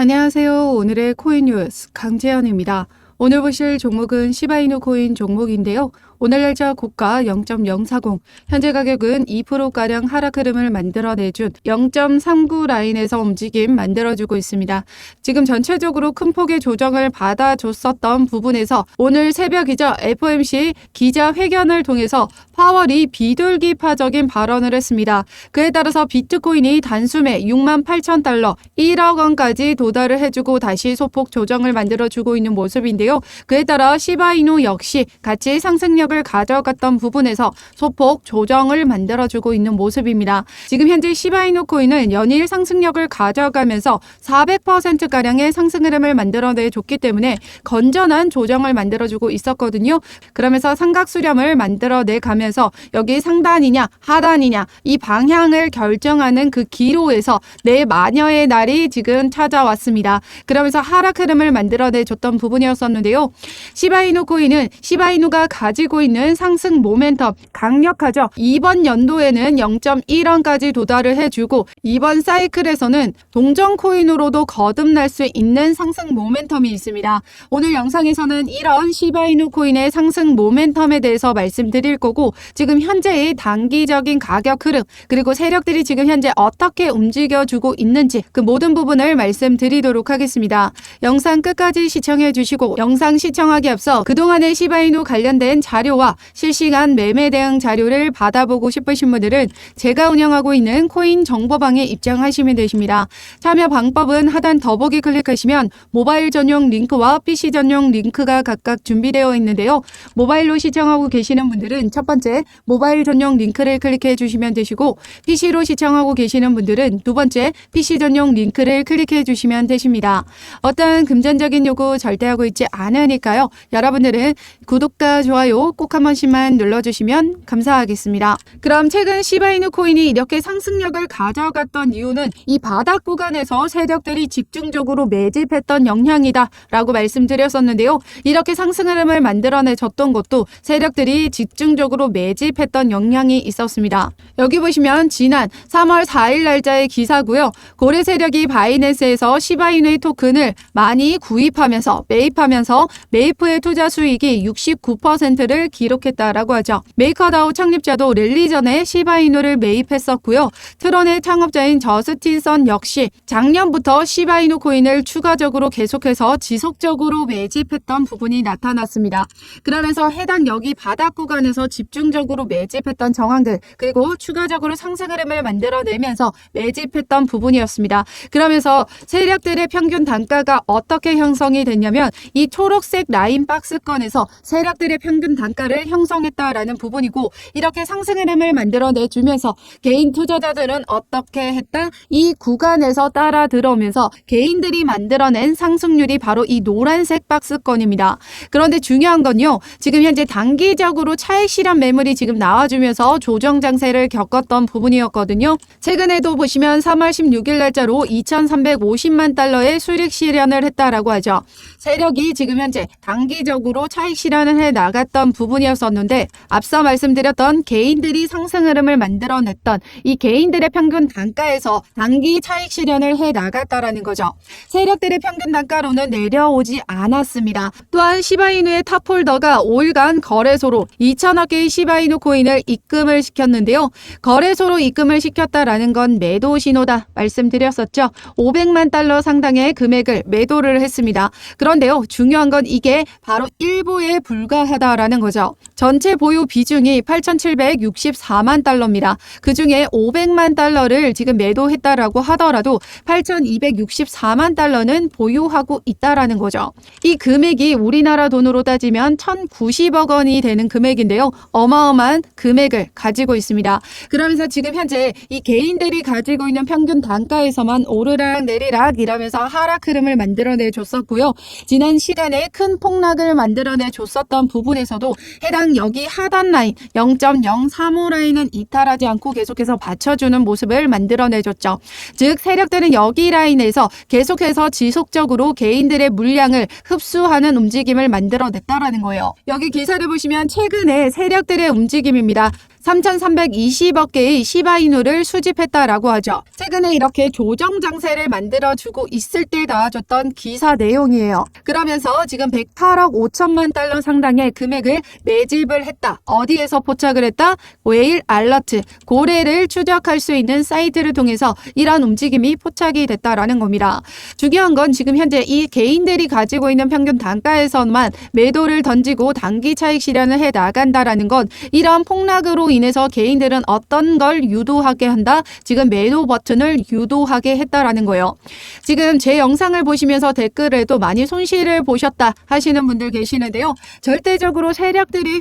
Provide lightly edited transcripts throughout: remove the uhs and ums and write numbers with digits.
안녕하세요. 오늘의 코인 뉴스 강재현입니다. 오늘 보실 종목은 시바이누 코인 종목인데요. 오늘 날짜 고가 0.040, 현재 가격은 2%가량 하락 흐름을 만들어내준 0.39 라인에서 움직임 만들어주고 있습니다. 지금 전체적으로 큰 폭의 조정을 받아줬었던 부분에서 오늘 새벽이죠. FOMC 기자회견을 통해서 파월이 비둘기파적인 발언을 했습니다. 그에 따라서 비트코인이 단숨에 68,000달러, 1억 원까지 도달을 해주고 다시 소폭 조정을 만들어주고 있는 모습인데요. 그에 따라 시바이누 역시 같이 상승력을 가져갔던 부분에서 소폭 조정을 만들어주고 있는 모습입니다. 지금 현재 시바이누 코인은 연일 상승력을 가져가면서 400%가량의 상승 흐름을 만들어내줬기 때문에 건전한 조정을 만들어주고 있었거든요. 그러면서 삼각 수렴을 만들어내가면서 여기 상단이냐 하단이냐 이 방향을 결정하는 그 기로에서 내 마녀의 날이 지금 찾아왔습니다. 그러면서 하락 흐름을 만들어내줬던 부분이었었는데요. 시바이누 코인은 시바이누가 가지고 있는 상승 모멘텀 강력하죠. 이번 연도에는 0.1원까지 도달을 해주고 이번 사이클에서는 동전 코인으로도 거듭날 수 있는 상승 모멘텀이 있습니다. 오늘 영상에서는 이런 시바이누 코인의 상승 모멘텀에 대해서 말씀드릴 거고 지금 현재의 단기적인 가격 흐름 그리고 세력들이 지금 현재 어떻게 움직여주고 있는지 그 모든 부분을 말씀드리도록 하겠습니다. 영상 끝까지 시청해 주시고 영상 시청하기 앞서 그동안의 시바이누 관련된 자료와 실시간 매매 대응 자료를 받아보고 싶으신 분들은 제가 운영하고 있는 코인 정보방에 입장하시면 되십니다. 참여 방법은 하단 더보기 클릭하시면 모바일 전용 링크와 PC 전용 링크가 각각 준비되어 있는데요. 모바일로 시청하고 계시는 분들은 첫 번째 모바일 전용 링크를 클릭해 주시면 되시고 PC로 시청하고 계시는 분들은 두 번째 PC 전용 링크를 클릭해 주시면 되십니다. 어떤 금전적인 요구 절대 하고 있지 않으니까요. 여러분들은 구독과 좋아요 꼭 한 번씩만 눌러주시면 감사하겠습니다. 그럼 최근 시바이누 코인이 이렇게 상승력을 가져갔던 이유는 이 바닥 구간에서 세력들이 집중적으로 매집했던 영향이다 라고 말씀드렸었는데요. 이렇게 상승 흐름을 만들어내줬던 것도 세력들이 집중적으로 매집했던 영향이 있었습니다. 여기 보시면 지난 3월 4일 날짜의 기사고요. 고래 세력이 바이낸스에서 시바이누의 토큰을 많이 구입하면서 매입하면서 매입 후의 투자 수익이 69%를 기록했다라고 하죠. 메이커다오 창립자도 랠리 전에 시바이누를 매입했었고요. 트론의 창업자인 저스틴 선 역시 작년부터 시바이누 코인을 추가적으로 계속해서 지속적으로 매집했던 부분이 나타났습니다. 그러면서 해당 여기 바닥 구간에서 집중적으로 매집했던 정황들 그리고 추가적으로 상승 흐름을 만들어내면서 매집했던 부분이었습니다. 그러면서 세력들의 평균 단가가 어떻게 형성이 됐냐면 이 초록색 라인 박스권에서 세력들의 평균 단가를 형성했다라는 부분이고 이렇게 상승 흐름을 만들어내주면서 개인 투자자들은 어떻게 했다? 이 구간에서 따라 들어오면서 개인들이 만들어낸 상승률이 바로 이 노란색 박스권입니다. 그런데 중요한 건요. 지금 현재 단기적으로 차익 실현 매물이 지금 나와주면서 조정 장세를 겪었던 부분이었거든요. 최근에도 보시면 3월 16일 날짜로 2,350만 달러의 수익 실현을 했다라고 하죠. 세력이 지금 현재 단기적으로 차익 실현을 해 나갔던 부분이었었는데 앞서 말씀드렸던 개인들이 상승 흐름을 만들어냈던 이 개인들의 평균 단가에서 단기 차익 실현을 해 나갔다라는 거죠. 세력들의 평균 단가로는 내려오지 않았습니다. 또한 시바이누의 탑홀더가 5일간 거래소로 2천억 개의 시바이누 코인을 입금을 시켰는데요. 거래소로 입금을 시켰다라는 건 매도 신호다 말씀드렸었죠. 500만 달러 상당의 금액을 매도를 했습니다. 그런데요. 중요한 건 이게 바로 일부에 불과하다라는 거죠. 전체 보유 비중이 8,764만 달러입니다. 그중에 500만 달러를 지금 매도했다라고 하더라도 8,264만 달러는 보유하고 있다라는 거죠. 이 금액이 우리나라 돈으로 따지면 1,090억 원이 되는 금액인데요. 어마어마한 금액을 가지고 있습니다. 그러면서 지금 현재 이 개인들이 가지고 있는 평균 단가에서만 오르락 내리락 이러면서 하락 흐름을 만들어내줬었고요. 지난 시간에 큰 폭락을 만들어내줬었던 부분에서도 해당 여기 하단 라인 0.035 라인은 이탈하지 않고 계속해서 받쳐주는 모습을 만들어내줬죠. 즉 세력들은 여기 라인에서 계속해서 지속적으로 개인들의 물량을 흡수하는 움직임을 만들어냈다라는 거예요. 여기 기사를 보시면 최근에 세력들의 움직임입니다. 3,320억 개의 시바이누를 수집했다라고 하죠. 최근에 이렇게 조정 장세를 만들어주고 있을 때 나와줬던 기사 내용이에요. 그러면서 지금 108억 5천만 달러 상당의 금액을 매집을 했다. 어디에서 포착을 했다? 웨일 알러트, 고래를 추적할 수 있는 사이트를 통해서 이런 움직임이 포착이 됐다라는 겁니다. 중요한 건 지금 현재 이 개인들이 가지고 있는 평균 단가에서만 매도를 던지고 단기 차익 실현을 해 나간다라는 건 이런 폭락으로 인해서 개인들은 어떤 걸 유도하게 한다? 지금 매도 버튼을 유도하게 했다라는 거예요. 지금 제 영상을 보시면서 댓글에도 많이 손실을 보셨다 하시는 분들 계시는데요. 절대적으로 세력들이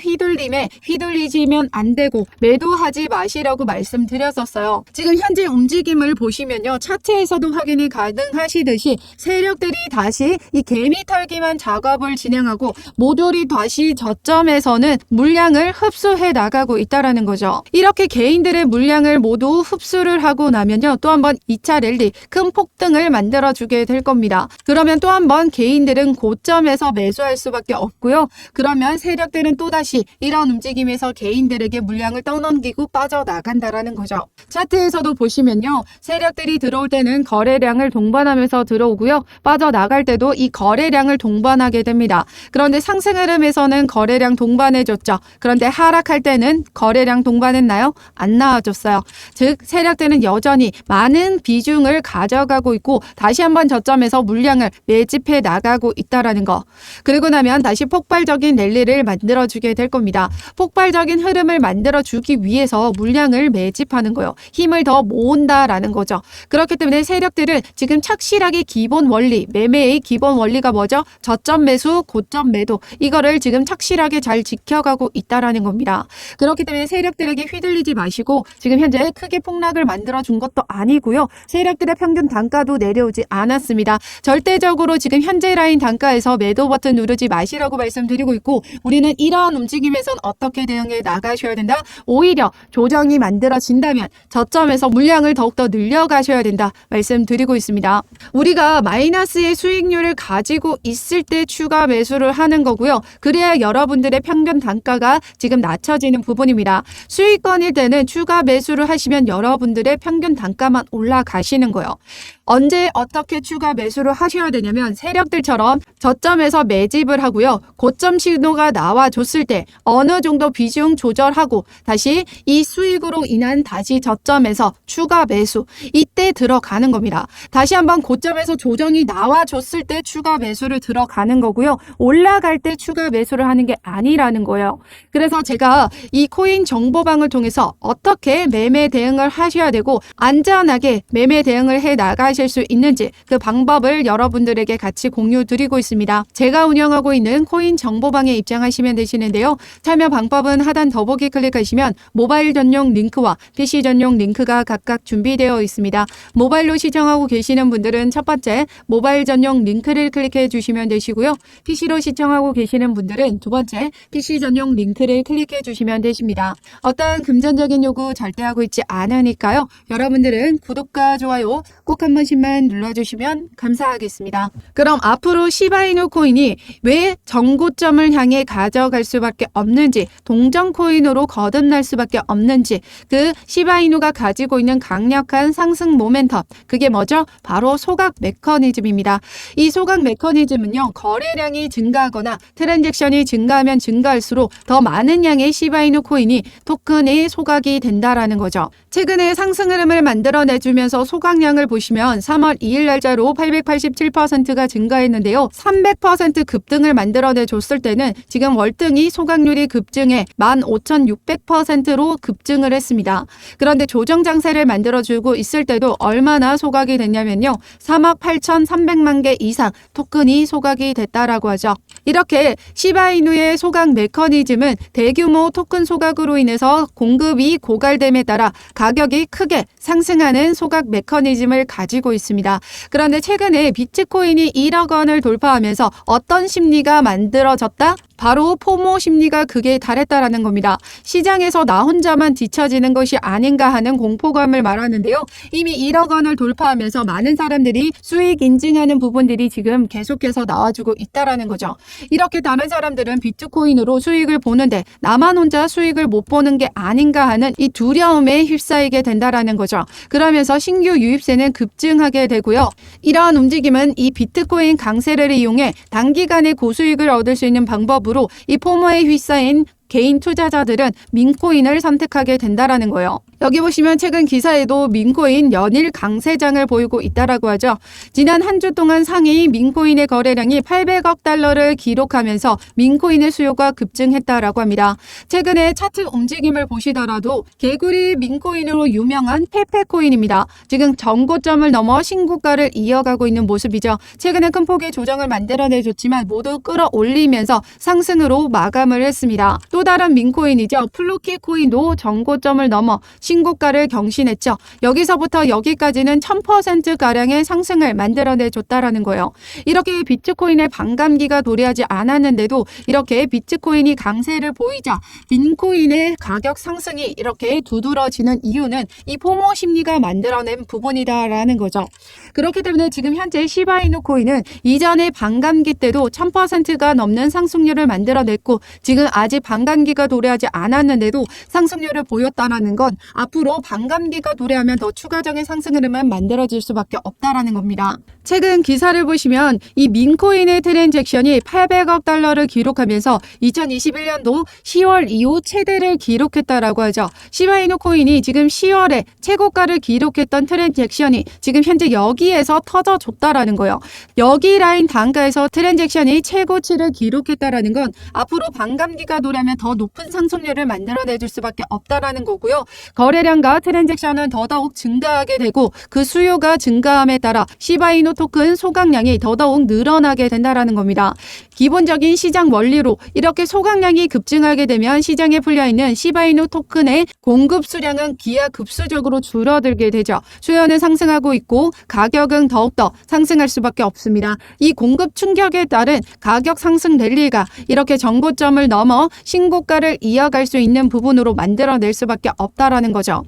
휘둘리지면 안 되고 매도하지 마시라고 말씀드렸었어요. 지금 현재 움직임을 보시면요. 차트에서도 확인이 가능하시듯이 세력들이 다시 이 개미 털기만 작업을 진행하고 모조리 다시 저점에서는 물량을 흡수해 나가고 있다라는 거죠. 이렇게 개인들의 물량을 모두 흡수를 하고 나면요. 또 한 번 2차 랠리, 큰 폭등을 만들어주게 될 겁니다. 그러면 또 한 번 개인들은 고점에서 매수할 수밖에 없고요. 그러면 세력들은 또다시 이런 움직임에서 개인들에게 물량을 떠넘기고 빠져나간다라는 거죠. 차트에서도 보시면요. 세력들이 들어올 때는 거래량을 동반하면서 들어오고요. 빠져나갈 때도 이 거래량을 동반하게 됩니다. 그런데 상승 흐름에서는 거래량 동반해줬죠. 그런데 하락할 때는 거래량 동반했나요? 안 나와줬어요. 즉 세력들은 여전히 많은 비중을 가져가고 있고 다시 한번 저점에서 물량을 매집해 나가고 있다라는 거. 그리고 나면 다시 폭발적인 랠리를 만들어주게 될 겁니다. 폭발적인 흐름을 만들어주기 위해서 물량을 매집하는 거예요. 힘을 더 모은다라는 거죠. 그렇기 때문에 세력들은 지금 착실하게 기본 원리, 매매의 기본 원리가 뭐죠? 저점 매수, 고점 매도. 이거를 지금 착실하게 잘 지켜가고 있다라는 겁니다. 그렇기 때문에 세력들에게 휘둘리지 마시고 지금 현재 크게 폭락을 만들어준 것도 아니고요. 세력들의 평균 단가도 내려오지 않았습니다. 절대적으로 지금 현재 라인 단가에서 매도 버튼 누르지 마시라고 말씀드리고 있고 우리는 이러한 움직임에선 어떻게 대응해 나가셔야 된다? 오히려 조정이 만들어진다면 저점에서 물량을 더욱더 늘려가셔야 된다 말씀드리고 있습니다. 우리가 마이너스의 수익률을 가지고 있을 때 추가 매수를 하는 거고요. 그래야 여러분들의 평균 단가가 지금 낮춰지는 부분입니다. 수익권일 때는 추가 매수를 하시면 여러분들의 평균 단가만 올라가시는 거예요. 언제 어떻게 추가 매수를 하셔야 되냐면 세력들처럼 저점에서 매집을 하고요. 고점 신호가 나와줬을 때 어느 정도 비중 조절하고 다시 이 수익으로 인한 다시 저점에서 추가 매수 이때 들어가는 겁니다. 다시 한번 고점에서 조정이 나와줬을 때 추가 매수를 들어가는 거고요. 올라갈 때 추가 매수를 하는 게 아니라는 거예요. 그래서 제가 이 코인 정보방을 통해서 어떻게 매매 대응을 하셔야 되고 안전하게 매매 대응을 해 나가실 수 있는지 그 방법을 여러분들에게 같이 공유 드리고 있습니다. 제가 운영하고 있는 코인 정보방에 입장하시면 되시는데요. 참여 방법은 하단 더보기 클릭하시면 모바일 전용 링크와 PC 전용 링크가 각각 준비되어 있습니다. 모바일로 시청하고 계시는 분들은 첫 번째 모바일 전용 링크를 클릭해 주시면 되시고요. PC로 시청하고 계시는 분들은 두 번째 PC 전용 링크를 클릭해 주시면 되십니다. 어떠한 금전적인 요구 절대 하고 있지 않으니까요. 여러분들은 구독과 좋아요 꼭 한 번씩만 눌러주시면 감사하겠습니다. 그럼 앞으로 시바이누 코인이 왜 정고점을 향해 가져갈 수밖에 없는지 동전 코인으로 거듭날 수밖에 없는지 그 시바이누가 가지고 있는 강력한 상승 모멘텀 그게 뭐죠? 바로 소각 메커니즘입니다. 이 소각 메커니즘은요. 거래량이 증가하거나 트랜잭션이 증가하면 증가할수록 더 많은 양의 시바이누 코인이 토큰이 소각이 된다라는 거죠. 최근에 상승 흐름을 만들어내주면서 소각량을 보시면 3월 2일 날짜로 887%가 증가했는데요. 300% 급등을 만들어내줬을 때는 지금 월등히 소각률이 급증해 15,600%로 급증을 했습니다. 그런데 조정 장세를 만들어주고 있을 때도 얼마나 소각이 됐냐면요. 3억 8,300만 개 이상 토큰이 소각이 됐다라고 하죠. 이렇게 시바이누의 소각 메커니즘은 대규모 토큰 소각으로 인해서 공급이 고갈됨에 따라 가격이 크게 상승하는 소각 메커니즘을 가지고 있습니다. 그런데 최근에 비트코인이 1억 원을 돌파하면서 어떤 심리가 만들어졌다? 바로 포모 심리가 극에 달했다라는 겁니다. 시장에서 나 혼자만 뒤처지는 것이 아닌가 하는 공포감을 말하는데요. 이미 1억 원을 돌파하면서 많은 사람들이 수익 인증하는 부분들이 지금 계속해서 나와주고 있다라는 거죠. 이렇게 다른 사람들은 비트코인으로 수익을 보는데 나만 혼자 수익을 못 보는 게 아닌가 하는 이 두려움에 휩싸이게 된다라는 거죠. 그러면서 신규 유입세는 급증하게 되고요. 이러한 움직임은 이 비트코인 강세를 이용해 단기간에 고수익을 얻을 수 있는 방법으로 이 포모에 휩싸인 개인 투자자들은 민코인을 선택하게 된다라는 거예요. 여기 보시면 최근 기사에도 민코인 연일 강세장을 보이고 있다라고 하죠. 지난 한 주 동안 상위 민코인의 거래량이 800억 달러를 기록하면서 민코인의 수요가 급증했다라고 합니다. 최근에 차트 움직임을 보시더라도 개구리 민코인으로 유명한 페페코인입니다. 지금 전고점을 넘어 신고가를 이어가고 있는 모습이죠. 최근에 큰 폭의 조정을 만들어내줬지만 모두 끌어올리면서 상승으로 마감을 했습니다. 또 다른 민코인이죠. 플루키 코인도 전고점을 넘어 신고가를 경신했죠. 여기서부터 여기까지는 1000%가량의 상승을 만들어내줬다라는 거예요. 이렇게 비트코인의 반감기가 도래하지 않았는데도 이렇게 비트코인이 강세를 보이자 민코인의 가격 상승이 이렇게 두드러지는 이유는 이 포모 심리가 만들어낸 부분이다라는 거죠. 그렇기 때문에 지금 현재 시바이누 코인은 이전의 반감기 때도 1000%가 넘는 상승률을 만들어냈고 지금 아직 반감기가 도래하지 않았는데도 상승률을 보였다라는 건 앞으로 반감기가 도래하면 더 추가적인 상승 흐름은 만들어질 수밖에 없다라는 겁니다. 최근 기사를 보시면 이 민코인의 트랜잭션이 800억 달러를 기록하면서 2021년도 10월 이후 최대를 기록했다라고 하죠. 시바이누 코인이 지금 10월에 최고가를 기록했던 트랜잭션이 지금 현재 여기에서 터져줬다라는 거예요. 여기 라인 단가에서 트랜잭션이 최고치를 기록했다라는 건 앞으로 반감기가 도래하면 더 높은 상승률을 만들어내줄 수밖에 없다라는 거고요. 거래량과 트랜잭션은 더더욱 증가하게 되고 그 수요가 증가함에 따라 시바이누 토큰 소각량이 더더욱 늘어나게 된다라는 겁니다. 기본적인 시장 원리로 이렇게 소각량이 급증하게 되면 시장에 풀려있는 시바이누 토큰의 공급 수량은 기하급수적으로 줄어들게 되죠. 수요는 상승하고 있고 가격은 더욱더 상승할 수밖에 없습니다. 이 공급 충격에 따른 가격 상승 랠리가 이렇게 전고점을 넘어 신고가를 이어갈 수 있는 부분으로 만들어낼 수밖에 없다라는 거죠.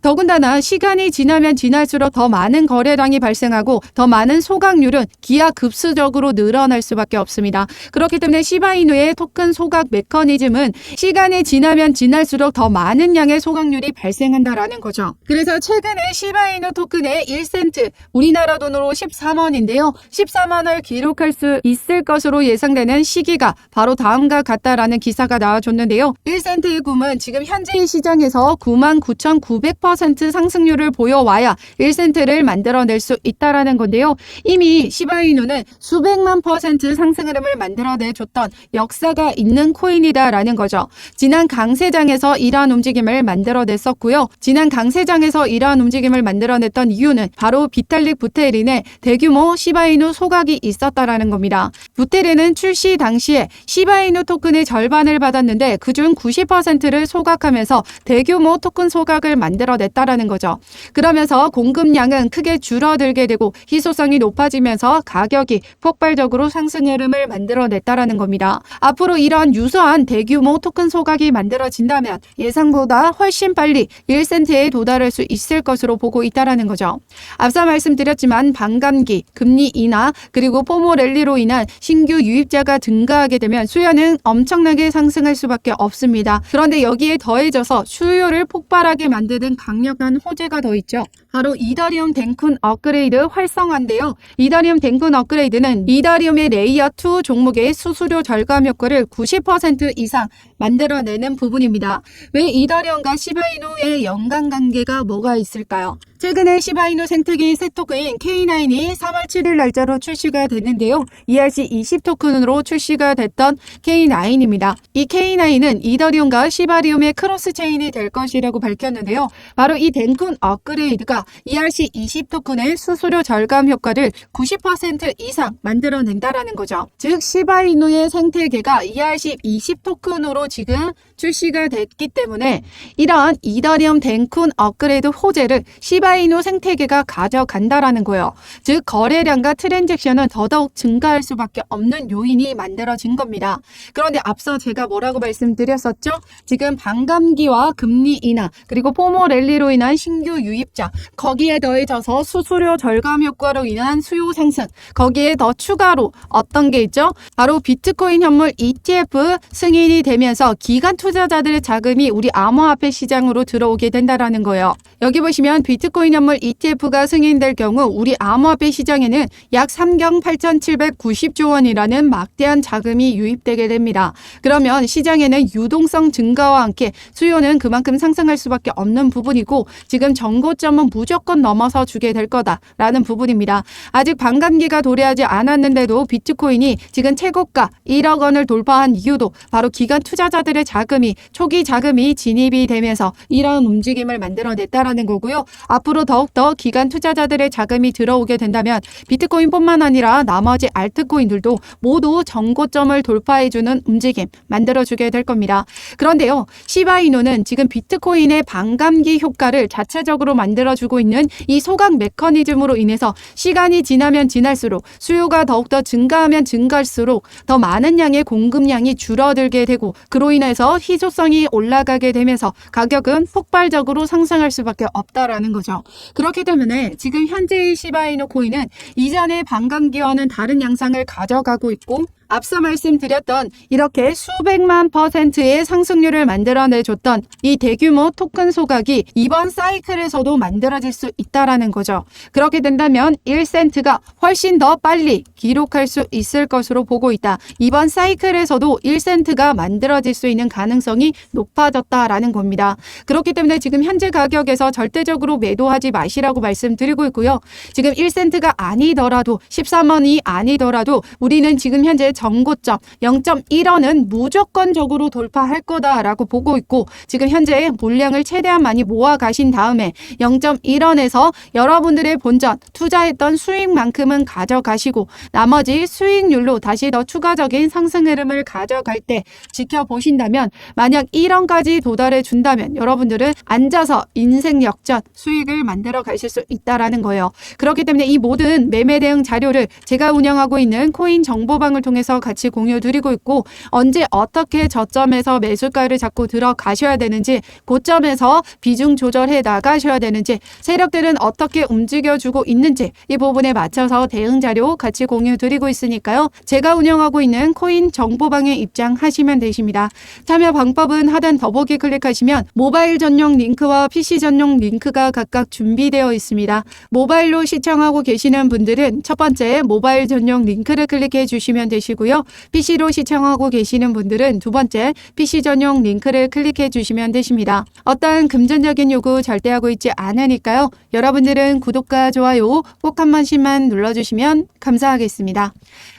더군다나 시간이 지나면 지날수록 더 많은 거래량이 발생하고 더 많은 소각률은 기하급수적으로 늘어날 수밖에 없습니다. 그렇기 때문에 시바이누의 토큰 소각 메커니즘은 시간이 지나면 지날수록 더 많은 양의 소각률이 발생한다라는 거죠. 그래서 최근에 시바이누 토큰의 1센트, 우리나라 돈으로 13원인데요. 13원을 기록할 수 있을 것으로 예상되는 시기가 바로 다음과 같다라는 기사가 나와줬는데요. 1센트의 굼은 지금 현재의 시장에서 99,900% 상승률을 보여와야 1센트를 만들어낼 수 있다라는 건데요. 이미 시바이누는 수백만 % 상승 흐름을 만들어내줬던 역사가 있는 코인이다라는 거죠. 지난 강세장에서 이러한 움직임을 만들어냈었고요. 지난 강세장에서 이러한 움직임을 만들어냈던 이유는 바로 비탈릭 부테린의 대규모 시바이누 소각이 있었다라는 겁니다. 부테린은 출시 당시에 시바이누 토큰의 절반을 받았는데 그중 90%를 소각하면서 대규모 토큰 소각을 만들어냈다라는 거죠. 그러면서 공급량은 크게 줄어들게 되고 희소성이 높아지면서 가격이 폭발적으로 상승 흐름을 만들어냈다라는 겁니다. 앞으로 이런 유사한 대규모 토큰 소각이 만들어진다면 예상보다 훨씬 빨리 1센트에 도달할 수 있을 것으로 보고 있다라는 거죠. 앞서 말씀드렸지만 반감기, 금리 인하, 그리고 포모 랠리로 인한 신규 유입자가 증가하게 되면 수요는 엄청나게 상승할 수밖에 없습니다. 그런데 여기에 더해져서 수요를 폭발하게 만드는 강력한 호재가 더 있죠. 바로 이더리움 댕쿤 업그레이드 활성화인데요. 이더리움 댕쿤 업그레이드는 이더리움의 레이어 2 종목의 수수료 절감 효과를 90% 이상 만들어내는 부분입니다. 왜 이더리움과 시바이누의 연관관계가 뭐가 있을까요? 최근에 시바이누 생태계의 새 토큰인 K9이 3월 7일 날짜로 출시가 됐는데요. ERC20 토큰으로 출시가 됐던 K9입니다. 이 K9 K9은 이더리움과 시바리움의 크로스 체인이 될 것이라고 밝혔는데요. 바로 이 덴쿤 업그레이드가 ERC20 토큰의 수수료 절감 효과를 90% 이상 만들어낸다라는 거죠. 즉 시바이누의 생태계가 ERC20 토큰으로 지금 출시가 됐기 때문에 이런 이더리움 덴쿤 업그레이드 호재를 시바이누 생태계가 가져간다라는 거예요. 즉 거래량과 트랜잭션은 더더욱 증가할 수밖에 없는 요인이 만들어진 겁니다. 그런데 앞서 제가 뭐라고 말씀드렸었죠? 지금 반감기와 금리 인하 그리고 포모 랠리로 인한 신규 유입자 거기에 더해져서 수수료 절감 효과로 인한 수요 상승 거기에 더 추가로 어떤 게 있죠? 바로 비트코인 현물 ETF 승인이 되면서 기관 투자자들의 자금이 우리 암호화폐 시장으로 들어오게 된다라는 거예요. 여기 보시면 비트코인 현물 ETF가 승인될 경우 우리 암호화폐 시장에는 약 3경 8,790조 원이라는 막대한 자금이 유입되게 됩니다. 그러면 시장에는 유동성 증가와 함께 수요는 그만큼 상승할 수밖에 없는 부분이고 지금 정고점은 무조건 넘어서 주게 될 거다라는 부분입니다. 아직 반감기가 도래하지 않았는데도 비트코인이 지금 최고가 1억 원을 돌파한 이유도 바로 기관 투자자들의 자금이 초기 자금이 진입이 되면서 이런 움직임을 만들어냈다라는 거고요. 앞으로 더욱더 기관 투자자들의 자금이 들어오게 된다면 비트코인뿐만 아니라 나머지 알트코인들도 모두 정고점을 돌파해주는 움직임 만들어주게 될 겁니다. 그런데요. 시바이누는 지금 비트코인의 반감기 효과를 자체적으로 만들어주고 있는 이 소각 메커니즘으로 인해서 시간이 지나면 지날수록 수요가 더욱더 증가하면 증가할수록 더 많은 양의 공급량이 줄어들게 되고 그로 인해서 희소성이 올라가게 되면서 가격은 폭발적으로 상승할 수밖에 없다라는 거죠. 그렇기 때문에 지금 현재의 시바이누 코인은 이전의 반감기와는 다른 양상을 가져가고 있고 앞서 말씀드렸던 이렇게 수백만 %의 상승률을 만들어내줬던 이 대규모 토큰 소각이 이번 사이클에서도 만들어질 수 있다라는 거죠. 그렇게 된다면 1센트가 훨씬 더 빨리 기록할 수 있을 것으로 보고 있다. 이번 사이클에서도 1센트가 만들어질 수 있는 가능성이 높아졌다라는 겁니다. 그렇기 때문에 지금 현재 가격에서 절대적으로 매도하지 마시라고 말씀드리고 있고요. 지금 1센트가 아니더라도 13원이 아니더라도 우리는 지금 현재 정고점 0.1원은 무조건적으로 돌파할 거다라고 보고 있고 지금 현재 물량을 최대한 많이 모아 가신 다음에 0.1원에서 여러분들의 본전 투자했던 수익만큼은 가져가시고 나머지 수익률로 다시 더 추가적인 상승 흐름을 가져갈 때 지켜보신다면 만약 1원까지 도달해 준다면 여러분들은 앉아서 인생 역전 수익을 만들어 가실 수 있다라는 거예요. 그렇기 때문에 이 모든 매매 대응 자료를 제가 운영하고 있는 코인 정보방을 통해서 같이 공유 드리고 있고 언제 어떻게 저점에서 매수가를 잡고 들어가셔야 되는지 고점에서 비중 조절해 나가셔야 되는지 세력들은 어떻게 움직여주고 있는지 이 부분에 맞춰서 대응 자료 같이 공유 드리고 있으니까요. 제가 운영하고 있는 코인 정보방에 입장하시면 되십니다. 참여 방법은 하단 더보기 클릭하시면 모바일 전용 링크와 PC 전용 링크가 각각 준비되어 있습니다. 모바일로 시청하고 계시는 분들은 첫 번째 모바일 전용 링크를 클릭해 주시면 되시고요. PC로 시청하고 계시는 분들은 두 번째 PC 전용 링크를 클릭해 주시면 되십니다. 어떠한 금전적인 요구 절대 하고 있지 않으니까요. 여러분들은 구독과 좋아요 꼭 한 번씩만 눌러주시면 감사하겠습니다.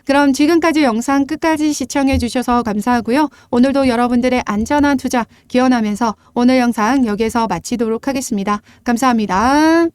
그럼 지금까지 영상 끝까지 시청해 주셔서 감사하고요. 오늘도 여러분들의 안전한 투자 기원하면서 오늘 영상 여기서 마치도록 하겠습니다. 감사합니다.